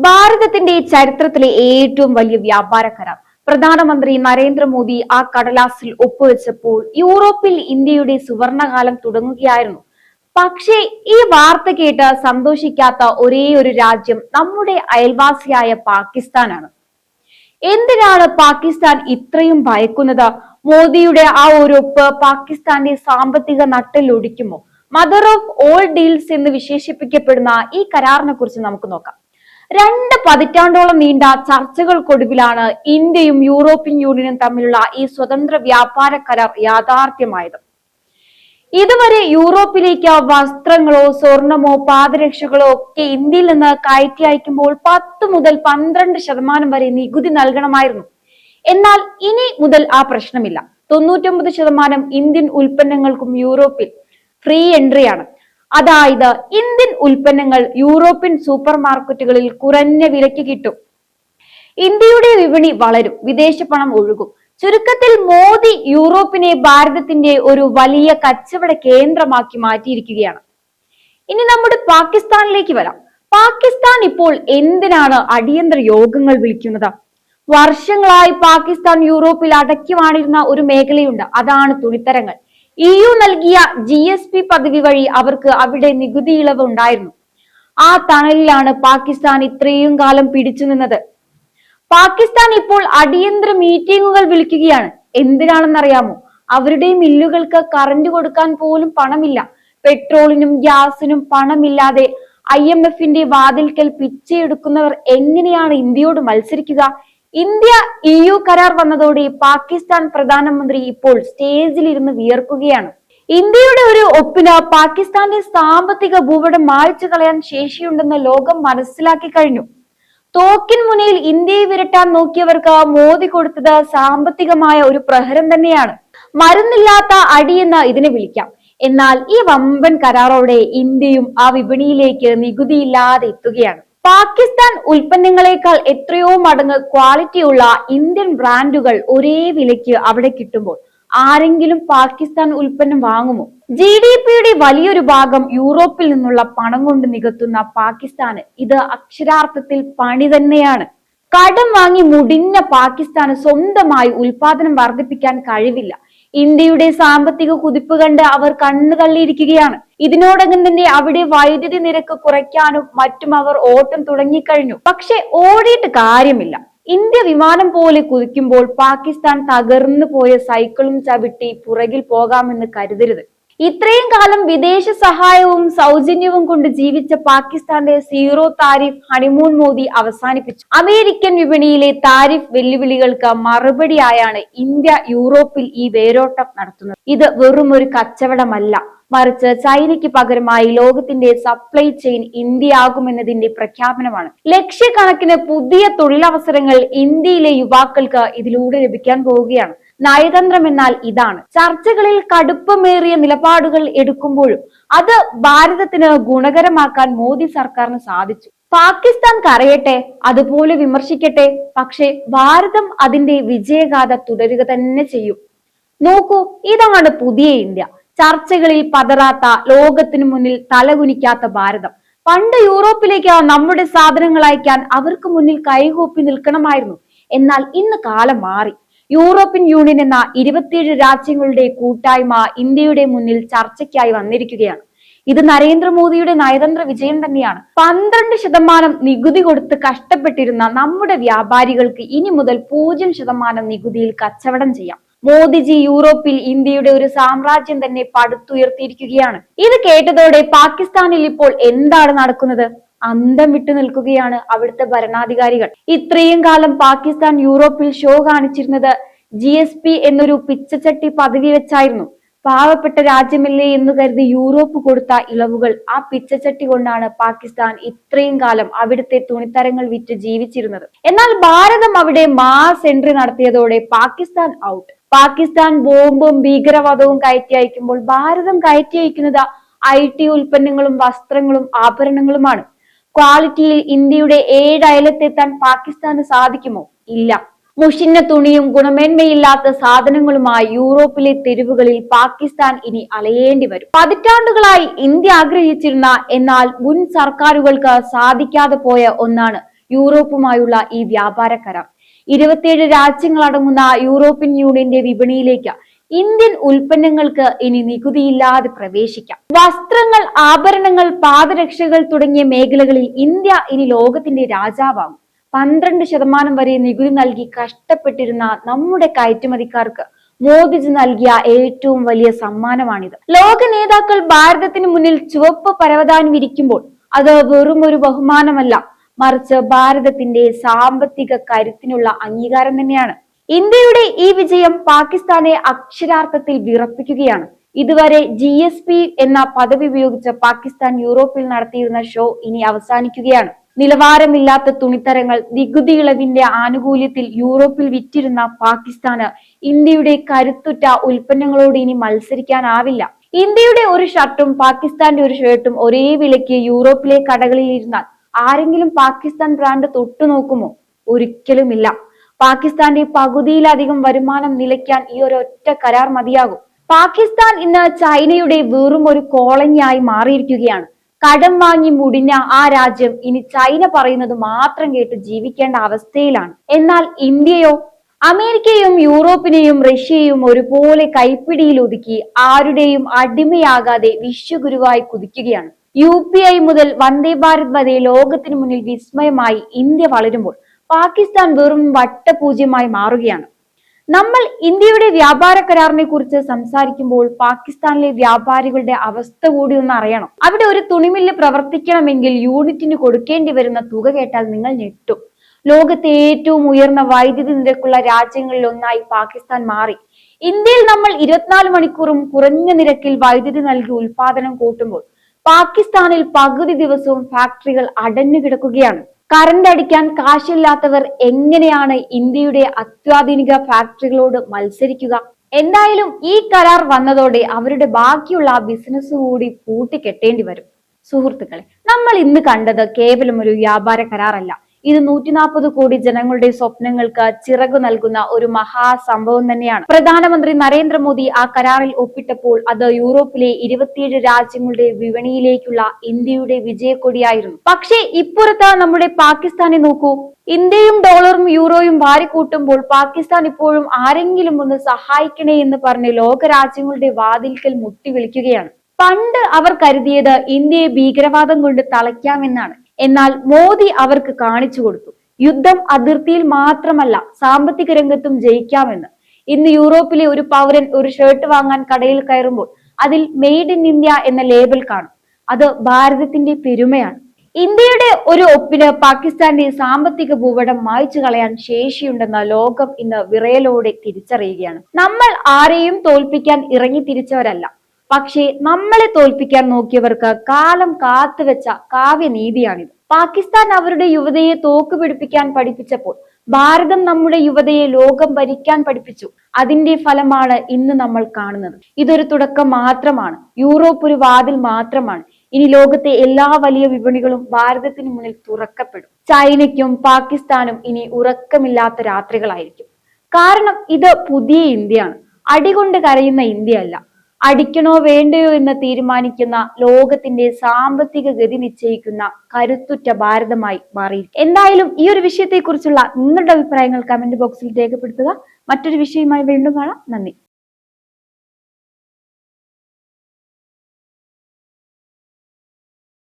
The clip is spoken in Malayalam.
ഭാരതത്തിന്റെ ചരിത്രത്തിലെ ഏറ്റവും വലിയ വ്യാപാര കരാർ പ്രധാനമന്ത്രി നരേന്ദ്രമോദി ആ കടലാസിൽ ഒപ്പുവെച്ചപ്പോൾ യൂറോപ്പിൽ ഇന്ത്യയുടെ സുവർണകാലം തുടങ്ങുകയായിരുന്നു. പക്ഷേ ഈ വാർത്ത കേട്ട് സന്തോഷിക്കാത്ത ഒരേ ഒരു രാജ്യം നമ്മുടെ അയൽവാസിയായ പാകിസ്ഥാനാണ്. എന്തിനാണ് പാകിസ്ഥാൻ ഇത്രയും ഭയക്കുന്നത്? മോദിയുടെ ആ ഒരു ഒപ്പ് പാകിസ്ഥാന്റെ സാമ്പത്തിക നട്ടെല്ലൊടിക്കുമോ? മദർ ഓഫ് ഓൾ ഡീൽസ് എന്ന് വിശേഷിപ്പിക്കപ്പെടുന്ന ഈ കരാറിനെ കുറിച്ച് നമുക്ക് നോക്കാം. 2 പതിറ്റാണ്ടോളം നീണ്ട ചർച്ചകൾക്കൊടുവിലാണ് ഇന്ത്യയും യൂറോപ്യൻ യൂണിയനും തമ്മിലുള്ള ഈ സ്വതന്ത്ര വ്യാപാര കരാർ യാഥാർത്ഥ്യമായത്. ഇതുവരെ യൂറോപ്പിലേക്ക് വസ്ത്രങ്ങളോ സ്വർണമോ പാദരക്ഷകളോ ഒക്കെ ഇന്ത്യയിൽ നിന്ന് കയറ്റി അയക്കുമ്പോൾ 10 മുതൽ 12% വരെ നികുതി നൽകണമായിരുന്നു. എന്നാൽ ഇനി മുതൽ ആ പ്രശ്നമില്ല. 99% ഇന്ത്യൻ ഉൽപ്പന്നങ്ങൾക്കും യൂറോപ്പിൽ ഫ്രീ എൻട്രിയാണ്. അതായത് ഇന്ത്യൻ ഉൽപ്പന്നങ്ങൾ യൂറോപ്യൻ സൂപ്പർ മാർക്കറ്റുകളിൽ കുറഞ്ഞ വിലയ്ക്ക് കിട്ടും. ഇന്ത്യയുടെ വിപണി വളരും, വിദേശ പണം ഒഴുകും. ചുരുക്കത്തിൽ മോദി യൂറോപ്പിനെ ഭാരതത്തിന്റെ ഒരു വലിയ കച്ചവട കേന്ദ്രമാക്കി മാറ്റിയിരിക്കുകയാണ്. ഇനി നമ്മുടെ പാകിസ്ഥാനിലേക്ക് വരാം. പാകിസ്ഥാൻ ഇപ്പോൾ എന്തിനാണ് അടിയന്തര യോഗങ്ങൾ വിളിക്കുന്നത്? വർഷങ്ങളായി പാകിസ്ഥാൻ യൂറോപ്പിൽ അടക്കി വാണിരുന്ന ഒരു മേഖലയുണ്ട്, അതാണ് തുണിത്തരങ്ങൾ. EU നൽകിയ GSP പദവി വഴി അവർക്ക് അവിടെ നികുതി ഇളവ് ഉണ്ടായിരുന്നു. ആ തണലിലാണ് പാകിസ്ഥാൻ ഇത്രയും കാലം പിടിച്ചു നിന്നത്. പാകിസ്ഥാൻ ഇപ്പോൾ അടിയന്തര മീറ്റിംഗുകൾ വിളിക്കുകയാണ്. എന്തിനാണെന്നറിയാമോ? അവരുടെ മില്ലുകൾക്ക് കറന്റ് കൊടുക്കാൻ പോലും പണമില്ല. പെട്രോളിനും ഗ്യാസിനും പണമില്ലാതെ IMFന്റെ വാതിൽക്കൽ പിച്ചയെടുക്കുന്നവർ എങ്ങനെയാണ് ഇന്ത്യയോട് മത്സരിക്കുക? ഇന്ത്യ EU കരാർ വന്നതോടെ പാകിസ്ഥാൻ പ്രധാനമന്ത്രി ഇപ്പോൾ സ്റ്റേജിൽ ഇരുന്ന് വിയർക്കുകയാണ്. ഇന്ത്യയുടെ ഒരു ഒപ്പിന് പാകിസ്ഥാന്റെ സാമ്പത്തിക ഭൂപടം മായ്ച്ചു കളയാൻ ശേഷിയുണ്ടെന്ന് ലോകം മനസ്സിലാക്കി കഴിഞ്ഞു. തോക്കിൻ മുനയിൽ ഇന്ത്യയെ വിരട്ടാൻ നോക്കിയവർക്ക് മോദി കൊടുത്തത് സാമ്പത്തികമായ ഒരു പ്രഹരം തന്നെയാണ്. മരുന്നില്ലാത്ത അടിയെന്ന് ഇതിനെ വിളിക്കാം. എന്നാൽ ഈ വമ്പൻ കരാറോടെ ഇന്ത്യയും ആ വിപണിയിലേക്ക് നികുതിയില്ലാതെ എത്തുകയാണ്. പാകിസ്ഥാൻ ഉൽപ്പന്നങ്ങളെക്കാൾ എത്രയോ മടങ്ങ് ക്വാളിറ്റിയുള്ള ഇന്ത്യൻ ബ്രാൻഡുകൾ ഒരേ വിലയ്ക്ക് അവിടെ കിട്ടുമ്പോൾ ആരെങ്കിലും പാകിസ്ഥാൻ ഉൽപ്പന്നം വാങ്ങുമോ? GDPയുടെ വലിയൊരു ഭാഗം യൂറോപ്പിൽ നിന്നുള്ള പണം കൊണ്ട് നികത്തുന്ന പാകിസ്ഥാന് ഇത് അക്ഷരാർത്ഥത്തിൽ പണി തന്നെയാണ്. കടം വാങ്ങി മുടിഞ്ഞ പാകിസ്ഥാന് സ്വന്തമായി ഉൽപാദനം വർദ്ധിപ്പിക്കാൻ കഴിവില്ല. ഇന്ത്യയുടെ സാമ്പത്തിക കുതിപ്പ് കണ്ട് അവർ കണ്ണു തള്ളിയിരിക്കുകയാണ്. ഇതിനോടകം തന്നെ അവിടെ വൈദ്യുതി നിരക്ക് കുറയ്ക്കാനും മറ്റും അവർ ഓട്ടം തുടങ്ങിക്കഴിഞ്ഞു. പക്ഷെ ഓടിയിട്ട് കാര്യമില്ല. ഇന്ത്യ വിമാനം പോലെ കുതിക്കുമ്പോൾ പാകിസ്ഥാൻ തകർന്നു പോയ സൈക്കിളും ചവിട്ടി പുറകിൽ പോകാമെന്ന് കരുതരുത്. ഇത്രയും കാലം വിദേശ സഹായവും സൗജന്യവും കൊണ്ട് ജീവിച്ച പാകിസ്ഥാന്റെ സീറോ താരിഫ് ഹണിമൂൺ മോദി അവസാനിപ്പിച്ചു. അമേരിക്കൻ വിപണിയിലെ താരിഫ് വെല്ലുവിളികൾക്ക് മറുപടിയായാണ് ഇന്ത്യ യൂറോപ്പിൽ ഈ വേരോട്ടം നടത്തുന്നത്. ഇത് വെറും ഒരു കച്ചവടമല്ല, മറിച്ച് ചൈനയ്ക്ക് പകരമായി ലോകത്തിന്റെ സപ്ലൈ ചെയിൻ ഇന്ത്യയാകുമെന്നതിന്റെ പ്രഖ്യാപനമാണ്. ലക്ഷക്കണക്കിന് പുതിയ തൊഴിലവസരങ്ങൾ ഇന്ത്യയിലെ യുവാക്കൾക്ക് ഇതിലൂടെ ലഭിക്കാൻ പോവുകയാണ്. നയതന്ത്രം എന്നാൽ ഇതാണ്. ചർച്ചകളിൽ കടുപ്പമേറിയ നിലപാടുകൾ എടുക്കുമ്പോഴും അത് ഭാരതത്തിന് ഗുണകരമാക്കാൻ മോദി സർക്കാരിന് സാധിച്ചു. പാകിസ്ഥാൻ കരയട്ടെ, അതുപോലെ വിമർശിക്കട്ടെ, പക്ഷേ ഭാരതം അതിന്റെ വിജയഗാഥ തുടരുക തന്നെ ചെയ്യും. നോക്കൂ, ഇതാണ് പുതിയ ഇന്ത്യ. ചർച്ചകളിൽ പതറാത്ത, ലോകത്തിനു മുന്നിൽ തലകുനിക്കാത്ത ഭാരതം. പണ്ട് യൂറോപ്പിലേക്ക് നമ്മുടെ സാധനങ്ങൾ അയക്കാൻ അവർക്ക് മുന്നിൽ കൈകൂപ്പി നിൽക്കണമായിരുന്നു. എന്നാൽ ഇന്ന് കാലം മാറി. യൂറോപ്യൻ യൂണിയൻ എന്ന 27 രാജ്യങ്ങളുടെ കൂട്ടായ്മ ഇന്ത്യയുടെ മുന്നിൽ ചർച്ചയ്ക്കായി വന്നിരിക്കുകയാണ്. ഇത് നരേന്ദ്രമോദിയുടെ നയതന്ത്ര വിജയം തന്നെയാണ്. 12% നികുതി കൊടുത്ത് കഷ്ടപ്പെട്ടിരുന്ന നമ്മുടെ വ്യാപാരികൾക്ക് ഇനി മുതൽ 0% നികുതിയിൽ കച്ചവടം ചെയ്യാം. മോദിജി യൂറോപ്പിൽ ഇന്ത്യയുടെ ഒരു സാമ്രാജ്യം തന്നെ പടുത്തുയർത്തിയിരിക്കുകയാണ്. ഇത് കേട്ടതോടെ പാകിസ്ഥാനിൽ ഇപ്പോൾ എന്താണ് നടക്കുന്നത്? അന്തം വിട്ടു നിൽക്കുകയാണ് അവിടുത്തെ ഭരണാധികാരികൾ. ഇത്രയും കാലം പാകിസ്ഥാൻ യൂറോപ്പിൽ ഷോ കാണിച്ചിരുന്നത് GSP എന്നൊരു പിച്ചച്ചട്ടി പദവി വെച്ചായിരുന്നു. പാവപ്പെട്ട രാജ്യമല്ലേ എന്ന് കരുതി യൂറോപ്പ് കൊടുത്ത ഇളവുകൾ, ആ പിച്ചച്ചട്ടി കൊണ്ടാണ് പാകിസ്ഥാൻ ഇത്രയും കാലം അവിടുത്തെ തുണിത്തരങ്ങൾ വിറ്റ് ജീവിച്ചിരുന്നത്. എന്നാൽ ഭാരതം അവിടെ മാസ് എൻട്രി നടത്തിയതോടെ പാകിസ്ഥാൻ ഔട്ട്. പാകിസ്ഥാൻ ബോംബും ഭീകരവാദവും കയറ്റി അയക്കുമ്പോൾ ഭാരതം കയറ്റി അയക്കുന്നത് IT ഉൽപ്പന്നങ്ങളും വസ്ത്രങ്ങളും ആഭരണങ്ങളുമാണ്. ക്വാളിറ്റിയിൽ ഇന്ത്യയുടെ 7 അയലത്തെത്താൻ പാകിസ്ഥാന് സാധിക്കുമോ? ഇല്ല. മുഷിഞ്ഞ തുണിയും ഗുണമേന്മയില്ലാത്ത സാധനങ്ങളുമായി യൂറോപ്പിലെ തെരുവുകളിൽ പാകിസ്ഥാൻ ഇനി അലയേണ്ടി വരും. പതിറ്റാണ്ടുകളായി ഇന്ത്യ ആഗ്രഹിച്ചിരുന്ന, എന്നാൽ മുൻ സർക്കാരുകൾക്ക് സാധിക്കാതെ പോയ ഒന്നാണ് യൂറോപ്പുമായുള്ള ഈ വ്യാപാര കരാർ. 27 രാജ്യങ്ങളടങ്ങുന്ന യൂറോപ്യൻ യൂണിയന്റെ വിപണിയിലേക്ക് ഇന്ത്യൻ ഉൽപ്പന്നങ്ങൾക്ക് ഇനി നികുതിയില്ലാതെ പ്രവേശിക്കാം. വസ്ത്രങ്ങൾ, ആഭരണങ്ങൾ, പാദരക്ഷകൾ തുടങ്ങിയ മേഖലകളിൽ ഇന്ത്യ ഇനി ലോകത്തിന്റെ രാജാവാകും. 12% വരെ നികുതി നൽകി കഷ്ടപ്പെട്ടിരുന്ന നമ്മുടെ കയറ്റുമതിക്കാർക്ക് മോദിജി നൽകിയ ഏറ്റവും വലിയ സമ്മാനമാണിത്. ലോക നേതാക്കൾ ഭാരതത്തിന് മുന്നിൽ ചുവപ്പ് പരവതാനി വിരിക്കുമ്പോൾ അത് വെറും ഒരു ബഹുമാനമല്ല, മറിച്ച് ഭാരതത്തിന്റെ സാമ്പത്തിക കരുത്തിനുള്ള അംഗീകാരം തന്നെയാണ്. ഇന്ത്യയുടെ ഈ വിജയം പാകിസ്ഥാനെ അക്ഷരാർത്ഥത്തിൽ വിറപ്പിക്കുകയാണ്. ഇതുവരെ GSP എന്ന പദവി ഉപയോഗിച്ച് പാകിസ്ഥാൻ യൂറോപ്പിൽ നടത്തിയിരുന്ന ഷോ ഇനി അവസാനിക്കുകയാണ്. നിലവാരമില്ലാത്ത തുണിത്തരങ്ങൾ നികുതി ഇളവിന്റെ ആനുകൂല്യത്തിൽ യൂറോപ്പിൽ വിറ്റിരുന്ന പാകിസ്ഥാന് ഇന്ത്യയുടെ കരുത്തുറ്റ ഉൽപ്പന്നങ്ങളോട് ഇനി മത്സരിക്കാനാവില്ല. ഇന്ത്യയുടെ ഒരു ഷർട്ടും പാകിസ്ഥാന്റെ ഒരു ഷർട്ടും ഒരേ വിലയ്ക്ക് യൂറോപ്പിലെ കടകളിൽ ഇരുന്നാൽ ആരെങ്കിലും പാകിസ്ഥാൻ ബ്രാൻഡ് തൊട്ടു നോക്കുമോ? ഒരിക്കലുമില്ല. പാകിസ്ഥാന്റെ പകുതിയിലധികം വരുമാനം നിലയ്ക്കാൻ ഈ ഒരൊറ്റ കരാർ മതിയാകും. പാകിസ്ഥാൻ ഇന്ന് ചൈനയുടെ വെറും ഒരു കോളനിയായി മാറിയിരിക്കുകയാണ്. കടം വാങ്ങി മുടിഞ്ഞ ആ രാജ്യം ഇനി ചൈന പറയുന്നത് മാത്രം കേട്ട് ജീവിക്കേണ്ട അവസ്ഥയിലാണ്. എന്നാൽ ഇന്ത്യയോ? അമേരിക്കയും യൂറോപ്പിനെയും റഷ്യയും ഒരുപോലെ കൈപ്പിടിയിൽ ഒതുക്കി ആരുടെയും അടിമയാകാതെ വിശ്വഗുരുവായി കുതിക്കുകയാണ്. UPI മുതൽ വന്ദേ ഭാരത് വരെ ലോകത്തിനു മുന്നിൽ വിസ്മയമായി ഇന്ത്യ വളരുമ്പോൾ പാകിസ്ഥാൻ വെറും വട്ടപൂജ്യമായി മാറുകയാണ്. നമ്മൾ ഇന്ത്യയുടെ വ്യാപാര കരാറിനെ കുറിച്ച് സംസാരിക്കുമ്പോൾ പാകിസ്ഥാനിലെ വ്യാപാരികളുടെ അവസ്ഥ കൂടി ഒന്ന് അറിയണം. അവിടെ ഒരു തുണിമില്ല് പ്രവർത്തിക്കണമെങ്കിൽ യൂണിറ്റിന് കൊടുക്കേണ്ടി വരുന്ന തുക കേട്ടാൽ നിങ്ങൾ ഞെട്ടും. ലോകത്തെ ഏറ്റവും ഉയർന്ന വൈദ്യുതി നിരക്കുള്ള രാജ്യങ്ങളിൽ ഒന്നായി പാകിസ്ഥാൻ മാറി. ഇന്ത്യയിൽ നമ്മൾ 24 മണിക്കൂറും കുറഞ്ഞ നിരക്കിൽ വൈദ്യുതി നൽകി ഉൽപാദനം കൂട്ടുമ്പോൾ പാകിസ്ഥാനിൽ പകുതി ദിവസവും ഫാക്ടറികൾ അടഞ്ഞു കിടക്കുകയാണ്. കറണ്ട് അടിക്കാൻ കാശില്ലാത്തവർ എങ്ങനെയാണ് ഇന്ത്യയുടെ അത്യാധുനിക ഫാക്ടറികളോട് മത്സരിക്കുക? എന്തായാലും ഈ കരാർ വന്നതോടെ അവരുടെ ബാക്കിയുള്ള ബിസിനസ് കൂടി പൂട്ടിക്കെട്ടേണ്ടി വരും. സുഹൃത്തുക്കളെ, നമ്മൾ ഇന്ന് കണ്ടത് കേവലം ഒരു വ്യാപാര കരാറല്ല. ഇത് 140 കോടി ജനങ്ങളുടെ സ്വപ്നങ്ങൾക്ക് ചിറകു നൽകുന്ന ഒരു മഹാസംഭവം തന്നെയാണ്. പ്രധാനമന്ത്രി നരേന്ദ്രമോദി ആ കരാറിൽ ഒപ്പിട്ടപ്പോൾ അത് യൂറോപ്പിലെ 27 രാജ്യങ്ങളുടെ വിപണിയിലേക്കുള്ള ഇന്ത്യയുടെ വിജയക്കൊടിയായിരുന്നു. പക്ഷേ ഇപ്പുറത്ത് നമ്മുടെ പാകിസ്ഥാനെ നോക്കൂ. ഇന്ത്യയും ഡോളറും യൂറോയും വാരിക്കൂട്ടുമ്പോൾ പാകിസ്ഥാൻ ഇപ്പോഴും ആരെങ്കിലും ഒന്ന് സഹായിക്കണേ എന്ന് പറഞ്ഞ് ലോകരാജ്യങ്ങളുടെ വാതിൽക്കൽ മുട്ടി വിളിക്കുകയാണ്. പണ്ട് അവർ കരുതിയത് ഇന്ത്യയെ ഭീകരവാദം കൊണ്ട് തളയ്ക്കാമെന്നാണ്. എന്നാൽ മോദി അവർക്ക് കാണിച്ചു കൊടുത്തു, യുദ്ധം അതിർത്തിയിൽ മാത്രമല്ല സാമ്പത്തിക രംഗത്തും ജയിക്കാമെന്ന്. ഇന്ന് യൂറോപ്പിലെ ഒരു പൗരൻ ഒരു ഷർട്ട് വാങ്ങാൻ കടയിൽ കയറുമ്പോൾ അതിൽ മെയ്ഡ് ഇൻ ഇന്ത്യ എന്ന ലേബൽ കാണും. അത് ഭാരതത്തിന്റെ പെരുമയാണ്. ഇന്ത്യയുടെ ഒരു ഒപ്പിന് പാകിസ്ഥാന്റെ സാമ്പത്തിക ഭൂപടം മായ്ച്ചു കളയാൻ ശേഷിയുണ്ടെന്ന് ലോകം ഇന്ന് വിറയലോടെ തിരിച്ചറിയുകയാണ്. നമ്മൾ ആരെയും തോൽപ്പിക്കാൻ ഇറങ്ങി തിരിച്ചവരല്ല. പക്ഷേ നമ്മളെ തോൽപ്പിക്കാൻ നോക്കിയവർക്ക് കാലം കാത്തുവെച്ച കാവ്യനീതിയാണിത്. പാകിസ്ഥാൻ അവരുടെ യുവതയെ തോക്ക് പിടിപ്പിക്കാൻ പഠിപ്പിച്ചപ്പോൾ ഭാരതം നമ്മുടെ യുവതയെ ലോകം ഭരിക്കാൻ പഠിപ്പിച്ചു. അതിന്റെ ഫലമാണ് ഇന്ന് നമ്മൾ കാണുന്നത്. ഇതൊരു തുടക്കം മാത്രമാണ്. യൂറോപ്പ് ഒരു വാതിൽ മാത്രമാണ്. ഇനി ലോകത്തെ എല്ലാ വലിയ വിപണികളും ഭാരതത്തിന് മുന്നിൽ തുറക്കപ്പെടും. ചൈനയ്ക്കും പാകിസ്ഥാനും ഇനി ഉറക്കമില്ലാത്ത രാത്രികളായിരിക്കും. കാരണം ഇത് പുതിയ ഇന്ത്യയാണ്. അടികൊണ്ട് കരയുന്ന ഇന്ത്യയല്ല. അടിക്കണോ വേണ്ടയോ എന്ന് തീരുമാനിക്കുന്ന, ലോകത്തിന്റെ സാമ്പത്തിക ഗതി നിശ്ചയിക്കുന്ന കരുത്തുറ്റ ഭാരതമായി മാറി. എന്തായാലും ഈ ഒരു വിഷയത്തെക്കുറിച്ചുള്ള നിങ്ങളുടെ അഭിപ്രായങ്ങൾ കമന്റ് ബോക്സിൽ രേഖപ്പെടുത്തുക. മറ്റൊരു വിഷയവുമായി വീണ്ടും കാണാം. നന്ദി.